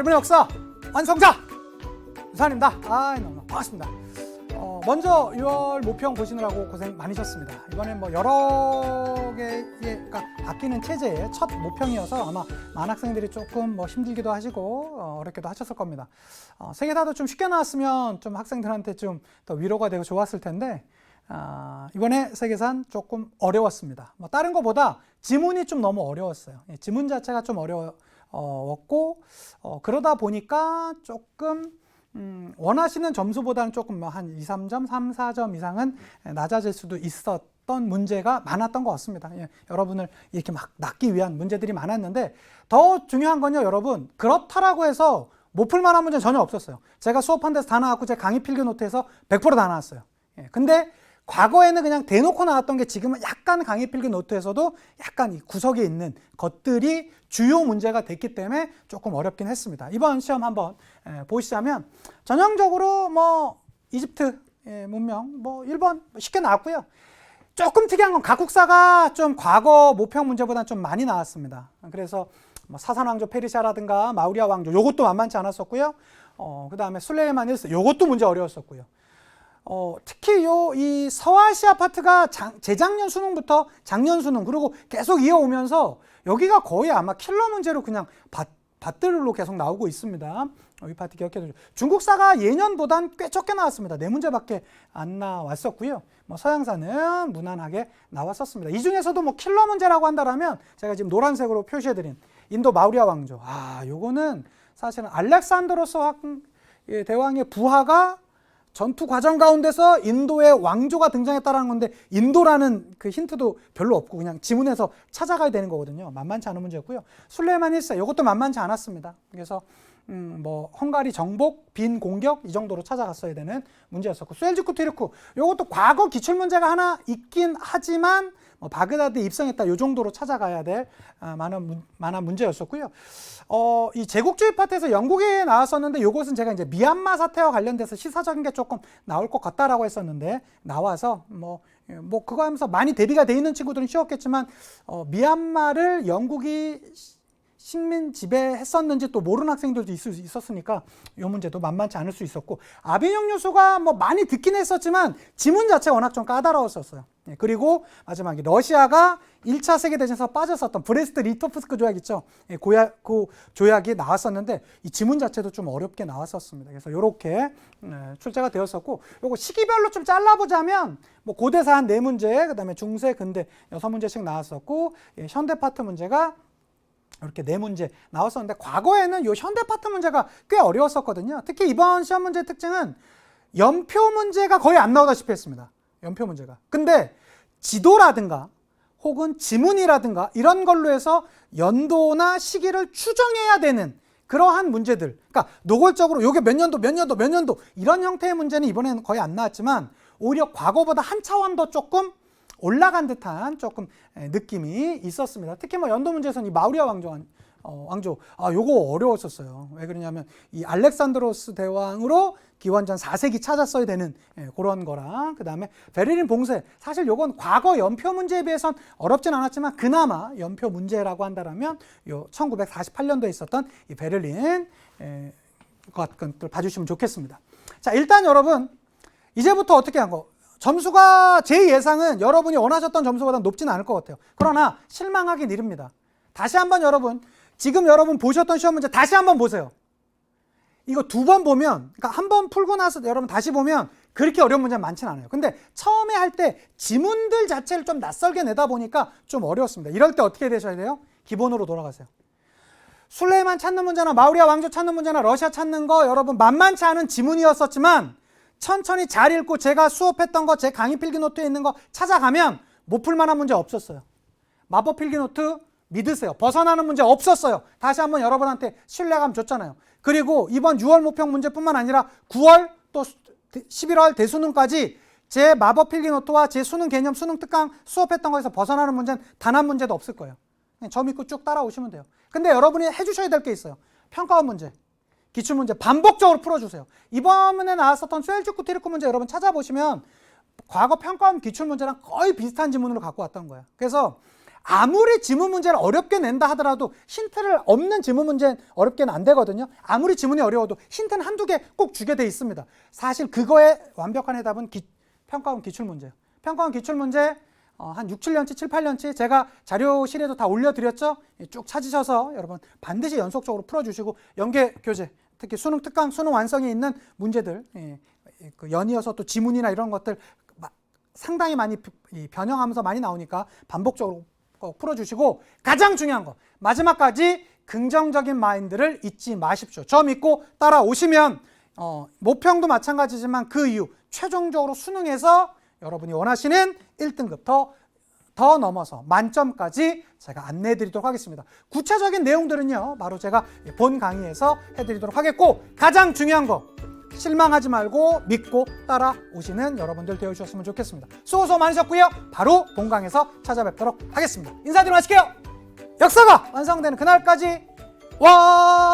여러분의 역사 완성자 유산입니다. 너무 반갑습니다. 먼저 6월 모평 보시느라고 고생 많으셨습니다. 이번엔 뭐 여러 개의 그러니까 바뀌는 체제의 첫 모평이어서 아마 많은 학생들이 조금 뭐 힘들기도 하시고 어렵기도 하셨을 겁니다. 세 개 다도 좀 쉽게 나왔으면 좀 학생들한테 좀 더 위로가 되고 좋았을 텐데 이번에 세계산 조금 어려웠습니다. 뭐 다른 것보다 지문이 좀 너무 어려웠어요. 지문 자체가 좀 어려웠고 그러다 보니까 조금 원하시는 점수보다는 조금 한 2, 3점, 3, 4점 이상은 낮아질 수도 있었던 문제가 많았던 것 같습니다. 여러분을 이렇게 막 낚기 위한 문제들이 많았는데 더 중요한 건요, 여러분, 그렇다라고 해서 못 풀 만한 문제는 전혀 없었어요. 제가 수업한 데서 다 나왔고 제 강의 필기 노트에서 100% 다 나왔어요. 근데 과거에는 그냥 대놓고 나왔던 게 지금은 약간 강의 필기 노트에서도 약간 이 구석에 있는 것들이 주요 문제가 됐기 때문에 조금 어렵긴 했습니다. 이번 시험 한번 보시자면 전형적으로 뭐 이집트 문명 뭐 1번 쉽게 나왔고요. 조금 특이한 건 각국사가 좀 과거 모평 문제보다는 좀 많이 나왔습니다. 그래서 뭐 사산 왕조 페르시아라든가 마우리아 왕조 요것도 만만치 않았었고요. 그 다음에 술레이만 1세 요것도 문제 어려웠었고요. 특히 이 서아시아 파트가 재작년 수능부터 작년 수능 그리고 계속 이어오면서 여기가 거의 아마 킬러 문제로 그냥 밭들로 계속 나오고 있습니다. 이 파트 기억해 두죠. 중국사가 예년보단 꽤 적게 나왔습니다. 4문제밖에 안 나왔었고요. 뭐 서양사는 무난하게 나왔었습니다. 이 중에서도 뭐 킬러 문제라고 한다면 제가 지금 노란색으로 표시해드린 인도 마우리아 왕조. 요거는 사실은 알렉산드로스 대왕의 부하가 전투 과정 가운데서 인도의 왕조가 등장했다는 건데 인도라는 그 힌트도 별로 없고 그냥 지문에서 찾아가야 되는 거거든요. 만만치 않은 문제였고요. 술레만 1세 이것도 만만치 않았습니다. 그래서 뭐 헝가리 정복, 빈 공격 이 정도로 찾아갔어야 되는 문제였었고 셀주크 투르크 이것도 과거 기출 문제가 하나 있긴 하지만 뭐 바그다드에 입성했다 이 정도로 찾아가야 될 만한 문제였었고요. 이 제국주의 파트에서 영국이 나왔었는데 이것은 제가 이제 미얀마 사태와 관련돼서 시사적인 게 조금 나올 것 같다라고 했었는데 나와서 뭐 그거 하면서 많이 대비가 돼 있는 친구들은 쉬웠겠지만 미얀마를 영국이 식민 지배했었는지 또 모르는 학생들도 있었으니까 이 문제도 만만치 않을 수 있었고 아비뇽 요소가 뭐 많이 듣긴 했었지만 지문 자체가 워낙 좀 까다로웠었어요. 그리고 마지막에 러시아가 1차 세계대전에서 빠졌었던 브레스트 리토프스크 조약 있죠. 그 조약이 나왔었는데 이 지문 자체도 좀 어렵게 나왔었습니다. 그래서 이렇게 출제가 되었었고 요거 시기별로 좀 잘라보자면 뭐 고대사 한 4문제 그다음에 중세 근대 6문제씩 나왔었고 현대 파트 문제가 이렇게 4문제 나왔었는데 과거에는 이 현대 파트 문제가 꽤 어려웠었거든요. 특히 이번 시험 문제의 특징은 연표 문제가 거의 안 나오다시피 했습니다. 연표 문제가. 근데 지도라든가 혹은 지문이라든가 이런 걸로 해서 연도나 시기를 추정해야 되는 그러한 문제들. 그러니까 노골적으로 이게 몇 년도 이런 형태의 문제는 이번에는 거의 안 나왔지만 오히려 과거보다 한 차원 더 조금 올라간 듯한 조금 느낌이 있었습니다. 특히 뭐 연도 문제에서는 이 마우리아 왕조 요거 어려웠었어요. 왜 그러냐면 이 알렉산드로스 대왕으로 기원전 4세기 찾았어야 되는 그런 거랑 그 다음에 베를린 봉쇄 사실 요건 과거 연표 문제에 비해선 어렵진 않았지만 그나마 연표 문제라고 한다면 요 1948년도에 있었던 이 베를린 것들 봐주시면 좋겠습니다. 자, 일단 여러분 이제부터 어떻게 한 거? 점수가 제 예상은 여러분이 원하셨던 점수보다 높지는 않을 것 같아요. 그러나 실망하긴 이릅니다. 다시 한번 여러분 지금 여러분 보셨던 시험 문제 다시 한번 보세요. 이거 2번 보면 그러니까 한 번 풀고 나서 여러분 다시 보면 그렇게 어려운 문제는 많지는 않아요. 근데 처음에 할 때 지문들 자체를 좀 낯설게 내다 보니까 좀 어려웠습니다. 이럴 때 어떻게 되셔야 돼요? 기본으로 돌아가세요. 술레이만 찾는 문제나 마우리아 왕조 찾는 문제나 러시아 찾는 거 여러분 만만치 않은 지문이었었지만 천천히 잘 읽고 제가 수업했던 거 제 강의 필기 노트에 있는 거 찾아가면 못 풀 만한 문제 없었어요. 마법 필기 노트 믿으세요. 벗어나는 문제 없었어요. 다시 한번 여러분한테 신뢰감 줬잖아요. 그리고 이번 6월 모평 문제뿐만 아니라 9월 또 11월 대수능까지 제 마법 필기 노트와 제 수능 개념 수능 특강 수업했던 거에서 벗어나는 문제는 단 한 문제도 없을 거예요. 그냥 저 믿고 쭉 따라오시면 돼요. 근데 여러분이 해주셔야 될 게 있어요. 평가원 문제. 기출문제 반복적으로 풀어주세요. 이번에 나왔었던 셀주크 투르크 문제 여러분 찾아보시면 과거 평가원 기출문제랑 거의 비슷한 지문으로 갖고 왔던 거예요. 그래서 아무리 지문 문제를 어렵게 낸다 하더라도 힌트를 없는 지문 문제는 어렵게는 안 되거든요. 아무리 지문이 어려워도 힌트는 한두 개 꼭 주게 돼 있습니다. 사실 그거의 완벽한 해답은 평가원 기출문제예요. 평가원 기출문제 한 6, 7년치, 7, 8년치 제가 자료실에도 다 올려드렸죠. 쭉 찾으셔서 여러분 반드시 연속적으로 풀어주시고 연계교재, 특히 수능 특강, 수능 완성이 있는 문제들, 연이어서 또 지문이나 이런 것들 상당히 많이 변형하면서 많이 나오니까 반복적으로 꼭 풀어주시고, 가장 중요한 거 마지막까지 긍정적인 마인드를 잊지 마십시오. 저 믿고 따라오시면 모평도 마찬가지지만 그 이후 최종적으로 수능에서 여러분이 원하시는 1등급 더 넘어서 만점까지 제가 안내해 드리도록 하겠습니다. 구체적인 내용들은요 바로 제가 본 강의에서 해드리도록 하겠고, 가장 중요한 거 실망하지 말고 믿고 따라오시는 여러분들 되어주셨으면 좋겠습니다. 수고 많으셨고요. 바로 본강에서 찾아뵙도록 하겠습니다. 인사드리고 마실게요. 역사가 완성되는 그날까지 와